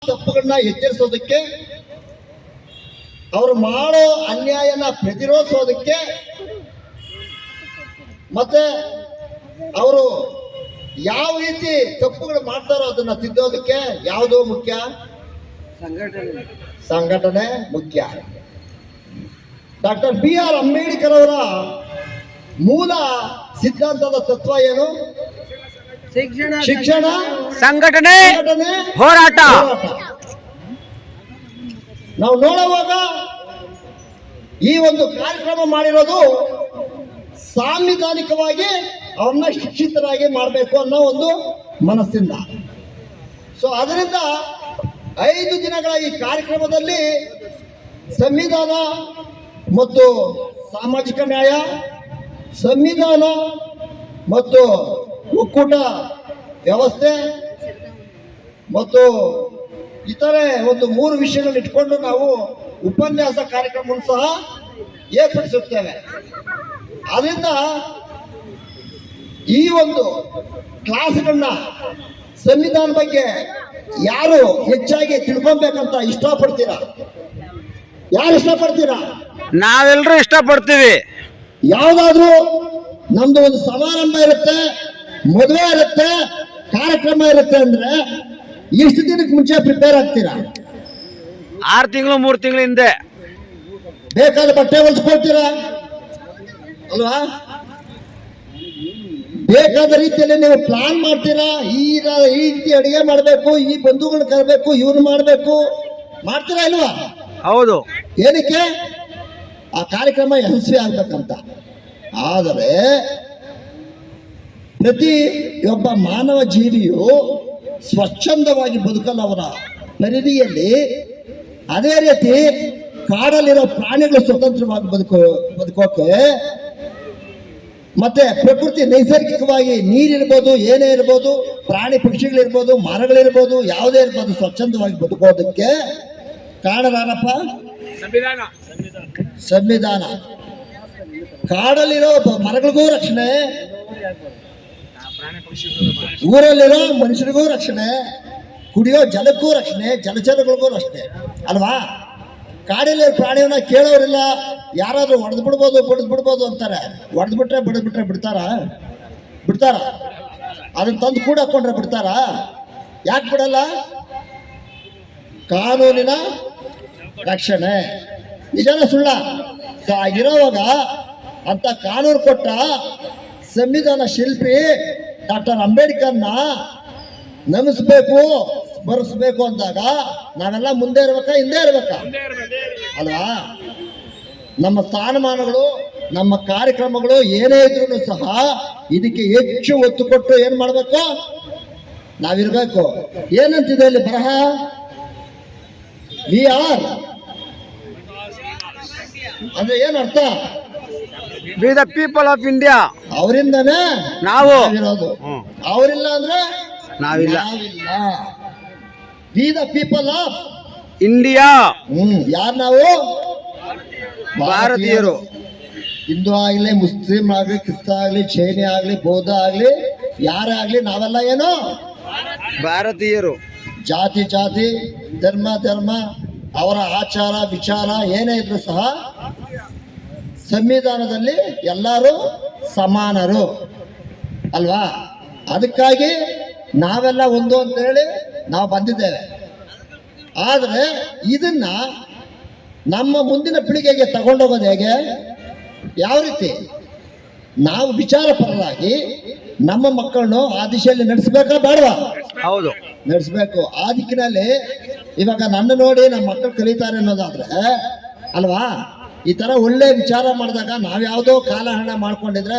ತಪ್ಪುಗಳನ್ನ ಎಚ್ಚರಿಸೋದಕ್ಕೆ, ಅವರು ಮಾಡೋ ಅನ್ಯಾಯನ ಪ್ರತಿರೋಧಿಸೋದಕ್ಕೆ, ಮತ್ತೆ ಅವರು ಯಾವ ರೀತಿ ತಪ್ಪುಗಳು ಮಾಡ್ತಾರೋ ಅದನ್ನ ತಿದ್ದೋದಕ್ಕೆ ಯಾವುದು ಮುಖ್ಯ? ಸಂಘಟನೆ ಮುಖ್ಯ. ಡಾಕ್ಟರ್ BR ಅಂಬೇಡ್ಕರ್ ಅವರ ಮೂಲ ಸಿದ್ಧಾಂತದ ತತ್ವ ಏನು? ಶಿಕ್ಷಣ, ಸಂಘಟನೆ, ಹೋರಾಟ. ನಾವು ನೋಡುವಾಗ ಈ ಒಂದು ಕಾರ್ಯಕ್ರಮ ಮಾಡಿರೋದು ಸಾಂವಿಧಾನಿಕವಾಗಿ ಅವ್ರನ್ನ ಶಿಕ್ಷಿತರಾಗಿ ಮಾಡಬೇಕು ಅನ್ನೋ ಒಂದು ಮನಸ್ಸಿಂದ. ಸೊ ಅದರಿಂದ 5 ದಿನಗಳ ಈ ಕಾರ್ಯಕ್ರಮದಲ್ಲಿ ಸಂವಿಧಾನ ಮತ್ತು ಸಾಮಾಜಿಕ ನ್ಯಾಯ, ಸಂವಿಧಾನ ಮತ್ತು ಒಕ್ಕೂಟ ವ್ಯವಸ್ಥೆ ಮತ್ತು ಇತರೆ ಒಂದು 3 ವಿಷಯಗಳನ್ನ ಇಟ್ಕೊಂಡು ನಾವು ಉಪನ್ಯಾಸ ಕಾರ್ಯಕ್ರಮವನ್ನು ಸಹ ಏರ್ಪಡಿಸುತ್ತೇವೆ. ಅದರಿಂದ ಈ ಒಂದು ಕ್ಲಾಸ್ಗಳನ್ನ ಸಂವಿಧಾನ ಬಗ್ಗೆ ಯಾರು ಹೆಚ್ಚಾಗಿ ತಿಳ್ಕೊಬೇಕಂತ ಇಷ್ಟಪಡ್ತೀರಾ? ಯಾರು ಇಷ್ಟಪಡ್ತೀರಾ? ನಾವೆಲ್ಲರೂ ಇಷ್ಟಪಡ್ತೀವಿ. ಯಾವ್ದಾದ್ರು ನಮ್ದು ಒಂದು ಸಮಾರಂಭ ಇರುತ್ತೆ, ಮದುವೆ ಇರುತ್ತೆ, ಕಾರ್ಯಕ್ರಮ ಇರುತ್ತೆ ಅಂದ್ರೆ ಎಷ್ಟು ದಿನಕ್ಕೆ ಮುಂಚೆ ಪ್ರಿಪೇರ್ ಆಗ್ತೀರಾ? 6 ತಿಂಗಳು 3 ತಿಂಗಳ ಹಿಂದೆ ಬೇಕಾದ ಬಟ್ಟೆ ಹೊಲಿಸ್ಕೊಳ್ತೀರಾ ಅಲ್ವಾ? ಬೇಕಾದ ರೀತಿಯಲ್ಲಿ ನೀವು ಪ್ಲಾನ್ ಮಾಡ್ತೀರಾ. ಈ ರೀತಿ ಅಡಿಗೆ ಮಾಡಬೇಕು, ಈ ಬಂಧುಗಳನ್ನ ಕರಬೇಕು, ಇವ್ರು ಮಾಡಬೇಕು, ಮಾಡ್ತೀರಾ ಇಲ್ವಾ? ಹೌದು. ಏನಕ್ಕೆ? ಆ ಕಾರ್ಯಕ್ರಮ ಯಶಸ್ವಿ ಆಗ್ಬೇಕಂತ. ಆದರೆ ಪ್ರತಿಯೊಬ್ಬ ಮಾನವ ಜೀವಿಯು ಸ್ವಚ್ಛಂದವಾಗಿ ಬದುಕಲು ಅವರ ಪರಿಧಿಯಲ್ಲಿ, ಅದೇ ರೀತಿ ಕಾಡಲ್ಲಿರೋ ಪ್ರಾಣಿಗಳು ಸ್ವತಂತ್ರವಾಗಿ ಬದುಕೋಕೆ, ಮತ್ತೆ ಪ್ರಕೃತಿ ನೈಸರ್ಗಿಕವಾಗಿ ನೀರಿರ್ಬೋದು, ಏನೇ ಇರ್ಬೋದು, ಪ್ರಾಣಿ ಪಕ್ಷಿಗಳಿರ್ಬೋದು, ಮರಗಳಿರ್ಬೋದು, ಯಾವುದೇ ಇರ್ಬೋದು, ಸ್ವಚ್ಛಂದವಾಗಿ ಬದುಕೋದಕ್ಕೆ ಕಾರಣರಾರಪ್ಪ ಸಂವಿಧಾನ. ಕಾಡಲ್ಲಿರೋ ಮರಗಳಿಗೂ ರಕ್ಷಣೆ, ಊರಲ್ಲಿರೋ ಮನುಷ್ಯರಿಗೂ ರಕ್ಷಣೆ, ಕುಡಿಯೋ ಜಲಕ್ಕೂ ರಕ್ಷಣೆ, ಜಲಚರಗಳಿಗೂ ರಕ್ಷಣೆ ಅಲ್ವಾ? ಕಾಡಲ್ಲಿ ಪ್ರಾಣಿಯನ್ನ ಕೇಳೋರಿಲ್ಲ. ಯಾರಾದ್ರೂ ಹೊಡೆದು ಬಿಡ್ಬೋದು ಅಂತಾರೆ. ಹೊಡೆದು ಬಿಟ್ರೆ ಬಿಡ್ತಾರ? ಅದನ್ನ ತಂದು ಕೂಡ ಹಾಕೊಂಡ್ರೆ ಬಿಡ್ತಾರ? ಯಾಕೆ ಬಿಡಲ್ಲ? ಕಾನೂನಿನ ರಕ್ಷಣೆ. ನಿಜಾನ ಸುಳ್ಳ? ಆಗಿರೋವಾಗ ಅಂತ ಕಾನೂನು ಕೊಟ್ಟ ಸಂವಿಧಾನ ಶಿಲ್ಪಿ ಡಾಕ್ಟರ್ ಅಂಬೇಡ್ಕರ್ನ ಸ್ಮರಿಸಬೇಕು ಅಂದಾಗ ನಾವೆಲ್ಲ ಮುಂದೆ ಇರ್ಬೇಕಾ, ಹಿಂದೆ ಇರ್ಬೇಕಾ ಅಲ್ವಾ? ನಮ್ಮ ಸ್ಥಾನಮಾನಗಳು, ನಮ್ಮ ಕಾರ್ಯಕ್ರಮಗಳು ಏನೇ ಇದ್ರೂ ಸಹ ಇದಕ್ಕೆ ಹೆಚ್ಚು ಒತ್ತು ಕೊಟ್ಟು ಏನ್ ಮಾಡ್ಬೇಕು? ನಾವಿರ್ಬೇಕು. ಏನಂತಿದೆ ಇಲ್ಲಿ ಬರಹ? ವಿ ಆರ್ ಅಂದ್ರೆ ಏನ್ ಅರ್ಥ? We the people of India. ಅವರಿಂದನೇ ನಾವು ಇರೋದು. ಅವರಿಲ್ಲ ಅಂದ್ರೆ ನಾವಿಲ್ಲ. We the people of India. ಯಾರು ನಾವು? ಭಾರತೀಯರು. ಹಿಂದೂ ಆಗ್ಲಿ, ಮುಸ್ಲಿಂ ಆಗ್ಲಿ, ಕ್ರಿಸ್ತ ಆಗ್ಲಿ, ಜೈನ ಆಗ್ಲಿ, ಬೌದ್ಧ ಆಗ್ಲಿ, ಯಾರೇ ಆಗ್ಲಿ, ನಾವೆಲ್ಲ ಏನು? ಭಾರತೀಯರು. ಜಾತಿ ಧರ್ಮ ಅವರ ಆಚಾರ ವಿಚಾರ ಏನೇ ಇದ್ರು ಸಹ ಸಂವಿಧಾನದಲ್ಲಿ ಎಲ್ಲರೂ ಸಮಾನರು ಅಲ್ವಾ? ಅದಕ್ಕಾಗಿ ನಾವೆಲ್ಲ ಒಂದು ಅಂತ ಹೇಳಿ ನಾವು ಬಂದಿದ್ದೇವೆ. ಆದರೆ ಇದನ್ನ ನಮ್ಮ ಮುಂದಿನ ಪೀಳಿಗೆಗೆ ತಗೊಂಡೋಗೋದು ಹೇಗೆ? ಯಾವ ರೀತಿ? ನಾವು ವಿಚಾರಪರರಾಗಿ ನಮ್ಮ ಮಕ್ಕಳನ್ನು ಆ ದಿಶೆಯಲ್ಲಿ ನಡೆಸಬೇಕಾ ಬೇಡವಾ? ಹೌದು, ನಡೆಸಬೇಕು. ಆ ದಿಕ್ಕಿನಲ್ಲಿ ಇವಾಗ ನನ್ನ ನೋಡಿ ನಮ್ಮ ಮಕ್ಕಳು ಕಲಿತಾರೆ ಅನ್ನೋದಾದ್ರೆ ಅಲ್ವಾ, ಈ ತರ ಒಳ್ಳೆ ವಿಚಾರ ಮಾಡಿದಾಗ ನಾವ್ಯಾವುದೋ ಕಾಲಹರಣ ಮಾಡ್ಕೊಂಡಿದ್ರೆ